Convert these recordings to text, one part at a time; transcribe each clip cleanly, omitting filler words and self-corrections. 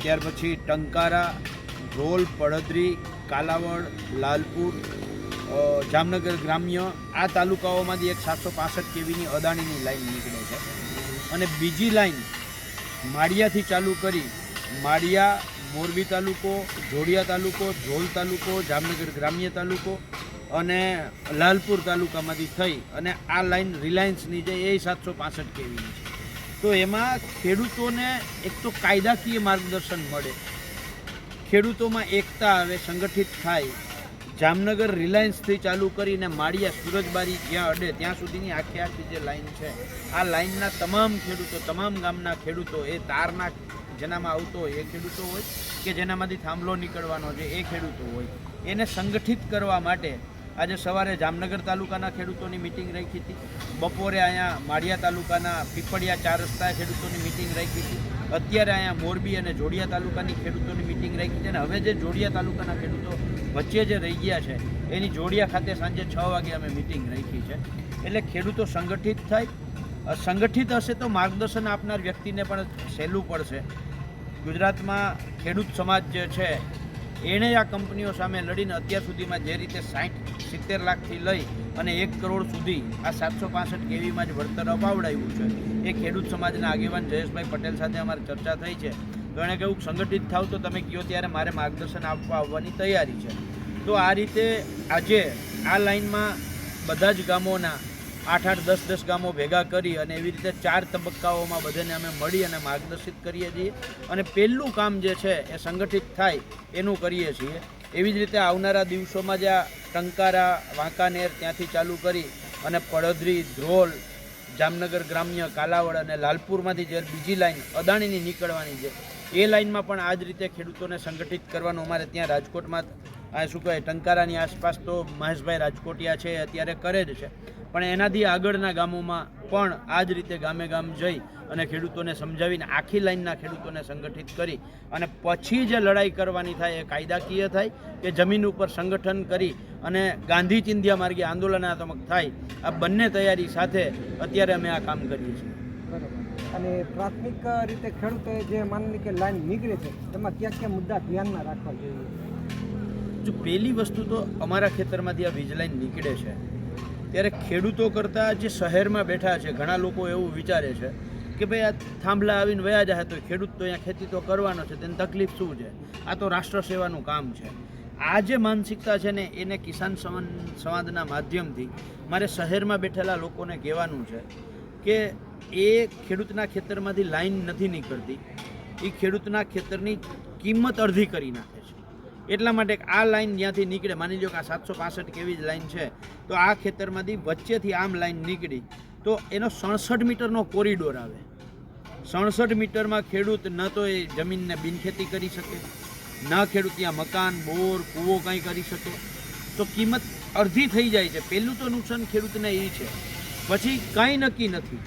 ત્યાર પછી ટંકારા, ધ્રોલ, પડદરી, કાલાવડ, લાલપુર, જામનગર ગ્રામ્ય, આ તાલુકાઓમાંથી એક 765 kVની અદાણીની લાઈન નીકળે છે. અને બીજી લાઈન માળિયાથી ચાલુ કરી માળિયા, મોરબી તાલુકો, જોડિયા તાલુકો, ધ્રોલ તાલુકો, જામનગર ગ્રામ્ય તાલુકો અને લાલપુર તાલુકામાંથી થઈ અને આ લાઈન રિલાયન્સની છે એ 765 kVની છે. તો એમાં ખેડૂતોને એક તો કાયદાકીય માર્ગદર્શન મળે, ખેડૂતોમાં એકતા આવે, સંગઠિત થાય. જામનગર રિલાયન્સથી ચાલુ કરીને માળિયા, સુરજબારી જ્યાં અડે ત્યાં સુધીની આખી જે લાઈન છે, આ લાઈનના તમામ ખેડૂતો, તમામ ગામના ખેડૂતો, એ તારના જેનામાં આવતો હોય એ ખેડૂતો હોય કે જેનામાંથી થાંભલો નીકળવાનો છે એ ખેડૂતો હોય, એને સંગઠિત કરવા માટે આજે સવારે જામનગર તાલુકાના ખેડૂતોની મિટિંગ રાખી હતી, બપોરે અહીંયા માળિયા તાલુકાના પીપળિયા 4 રસ્તા ખેડૂતોની મિટિંગ રાખી હતી, અત્યારે અહીંયા મોરબી અને જોડિયા તાલુકાની ખેડૂતોની મિટિંગ રાખી છે. અને હવે જે જોડિયા તાલુકાના ખેડૂતો વચ્ચે જે રહી ગયા છે એની જોડિયા ખાતે સાંજે 6 વાગે અમે મિટિંગ રાખી છે. એટલે ખેડૂતો સંગઠિત થાય, સંગઠિત હશે તો માર્ગદર્શન આપનાર વ્યક્તિને પણ સહેલું પડશે. ગુજરાતમાં ખેડૂત સમાજ જે છે એણે આ કંપનીઓ સામે લડીને અત્યાર સુધીમાં જે રીતે 60-70 લાખથી લઈ અને 1 કરોડ સુધી આ 765 kVમાં જ વળતર અપાવડાવ્યું છે. એ ખેડૂત સમાજના આગેવાન જયેશભાઈ પટેલ સાથે અમારી ચર્ચા થઈ છે. તો એણે કહ્યું સંગઠિત થાવ તો તમે કહો ત્યારે મારે માર્ગદર્શન આવવાની તૈયારી છે. તો આ રીતે આજે આ લાઇનમાં બધા જ ગામોના 8-8, 10-10 ગામો ભેગા કરી અને એવી રીતે 4 તબક્કાઓમાં બધાને અમે મળી અને માર્ગદર્શિત કરીએ છીએ. અને પહેલું કામ જે છે એ સંગઠિત થાય એનું કરીએ છીએ. એવી જ રીતે આવનારા દિવસોમાં જે આ ટંકારા, વાંકાનેર ત્યાંથી ચાલુ કરી અને પડદરી, ધ્રોલ, જામનગર ગ્રામ્ય, કાલાવડ અને લાલપુરમાંથી જે બીજી લાઈન અદાણીની નીકળવાની છે એ લાઈનમાં પણ આ જ રીતે ખેડૂતોને સંગઠિત કરવાનું અમારે ત્યાં રાજકોટમાં આ શું કહેવાય ટંકારાની આસપાસ તો મહેશભાઈ રાજકોટિયા છે અત્યારે કરે જ છે, પણ એનાથી આગળના ગામોમાં પણ આ જ રીતે ગામે ગામ જઈ અને ખેડૂતોને સમજાવીને આખી લાઈનના ખેડૂતોને સંગઠિત કરી અને પછી જે લડાઈ કરવાની થાય એ કાયદાકીય થાય કે જમીન ઉપર સંગઠન કરી અને ગાંધી ચિંધ્યા માર્ગે આંદોલનાત્મક થાય. આ બંને તૈયારી સાથે અત્યારે અમે આ કામ કરીએ છીએ. બરાબર. અને પ્રાથમિક રીતે ખેડૂતોએ જે માની કે લાઈન નીકળે છે એમાં કયા મુદ્દા ધ્યાનમાં રાખવા જોઈએ? જો પહેલી વસ્તુ તો અમારા ખેતરમાંથી આ વીજ લાઈન નીકળે છે ત્યારે ખેડૂતો કરતાં જે શહેરમાં બેઠા છે ઘણા લોકો એવું વિચારે છે કે ભાઈ આ થાંભલા આવીને વયા જાય તો ખેડૂત તો અહીંયા ખેતી તો કરવાનો છે, તેની તકલીફ શું છે, આ તો રાષ્ટ્ર સેવાનું કામ છે. આ જે માનસિકતા છે ને એને કિસાન સંવાદના માધ્યમથી મારે શહેરમાં બેઠેલા લોકોને કહેવાનું છે કે એ ખેડૂતના ખેતરમાંથી લાઈન નથી નીકળતી, એ ખેડૂતના ખેતરની કિંમત અડધી કરી નાખે છે. એટલા માટે આ લાઈન જ્યાંથી નીકળે, માની લો કે આ 765 kV જ લાઈન છે તો આ ખેતરમાંથી વચ્ચેથી આમ લાઈન નીકળી તો એનો 67 મીટરનો કોરિડોર આવે. 67 મીટરમાં ખેડૂત ન તો એ જમીનને બિનખેતી કરી શકે, ન ખેડૂત ત્યાં મકાન, બોર, કૂવો કંઈ કરી શકે, તો કિંમત અડધી થઈ જાય છે. પહેલું તો નુકસાન ખેડૂતને એ છે. પછી કાંઈ નક્કી નથી,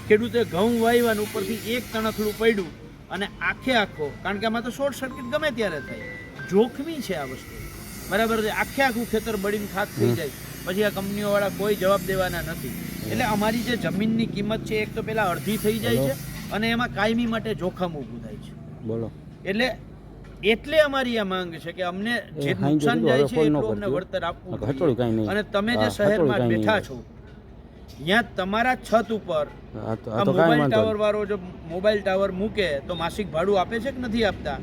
ખેડૂતે ઘઉં વાવ્યા ઉપરથી એક તણખલું પડ્યું અને આખો, કારણ કે આમાં તો શોર્ટ સર્કિટ ગમે ત્યારે થાય, જોખમી છે આ વસ્તુ, બરાબર છે. આખું ખેતર બળીને ખાક થઈ જાય, પછી આ કંપનીઓવાળા કોઈ જવાબ દેવાના નથી. એટલે અમારી જે જમીનની કિંમત છે એક તો પહેલાં અડધી થઈ જાય છે અને એમાં કાયમી માટે જોખમ ઊભું થાય છે. બોલો. એટલે અમારી આ માંગ છે કે અમને જે નુકસાન જાય છે એટલું અમને વળતર આપવું જોઈએ. અને તમે જે શહેરમાં બેઠા છો ત્યાં તમારા છત ઉપર આ મોબાઈલ ટાવર વાળો જો મોબાઈલ ટાવર મૂકે તો માસિક ભાડું આપે છે કે નથી આપતા?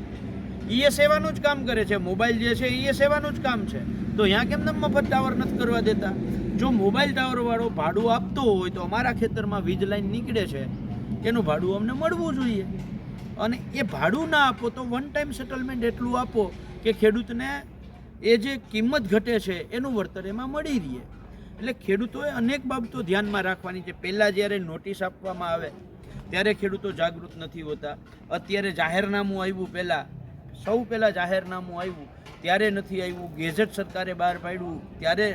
એ સેવાનું જ કામ કરે છે. મોબાઈલ જે છે એ સેવાનું જ કામ છે. તો અહીંયા કેમ તમે મફત ટાવર નથી કરવા દેતા? જો મોબાઈલ ટાવર વાળો ભાડું આપતો હોય તો અમારા ખેતરમાં વીજ લાઈન નીકળે છે એનું ભાડું અમને મળવું જોઈએ. અને એ ભાડું ના આપો તો વન ટાઈમ સેટલમેન્ટ એટલું આપો કે ખેડૂતને એ જે કિંમત ઘટે છે એનું વળતર એમાં મળી રહે. એટલે ખેડૂતોએ અનેક બાબતો ધ્યાનમાં રાખવાની છે. પહેલાં જ્યારે નોટિસ આપવામાં આવે ત્યારે ખેડૂતો જાગૃત નથી હોતા. અત્યારે જાહેરનામું આવ્યું, પહેલાં જાહેરનામું આવ્યું ત્યારે નથી આવ્યું, ગેઝેટ સરકારે બહાર પાડ્યું ત્યારે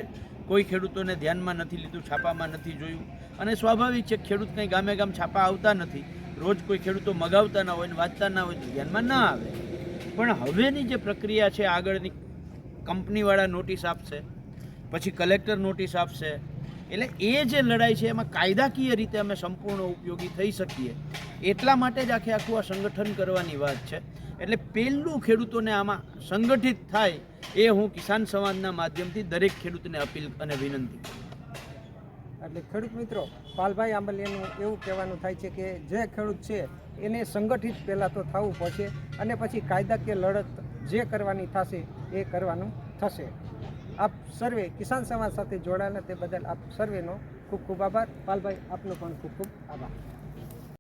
કોઈ ખેડૂતોને ધ્યાનમાં નથી લીધું, છાપામાં નથી જોયું. અને સ્વાભાવિક છે ખેડૂત કંઈ ગામે ગામ છાપા આવતા નથી, રોજ કોઈ ખેડૂતો મગાવતા ના હોય ને વાંચતા ના હોય તો ધ્યાનમાં ના આવે. પણ હવેની જે પ્રક્રિયા છે આગળની, કંપનીવાળા નોટિસ આપશે, પછી કલેક્ટર નોટિસ આપશે, એટલે એ જે લડાઈ છે એમાં કાયદાકીય રીતે અમે સંપૂર્ણ ઉપયોગી થઈ શકીએ એટલા માટે જ આખું આ સંગઠન કરવાની વાત છે. એટલે પહેલું ખેડૂતોને આમાં સંગઠિત થાય એ હું કિસાન સંવાદના માધ્યમથી દરેક ખેડૂતને અપીલ અને વિનંતી કરું. એટલે ખેડૂત મિત્રો, પાલભાઈ આંબલિયાનું એવું કહેવાનું થાય છે કે જે ખેડૂત છે એને સંગઠિત પહેલાં તો થવું પડશે અને પછી કાયદાકીય લડત જે કરવાની થશે એ કરવાનું થશે. આપ સર્વે કિસાન સંવાદ સાથે જોડાયેલા તે બદલ આપ સર્વેનો ખૂબ ખૂબ આભાર. પાલભાઈ, આપનો પણ ખૂબ ખૂબ આભાર.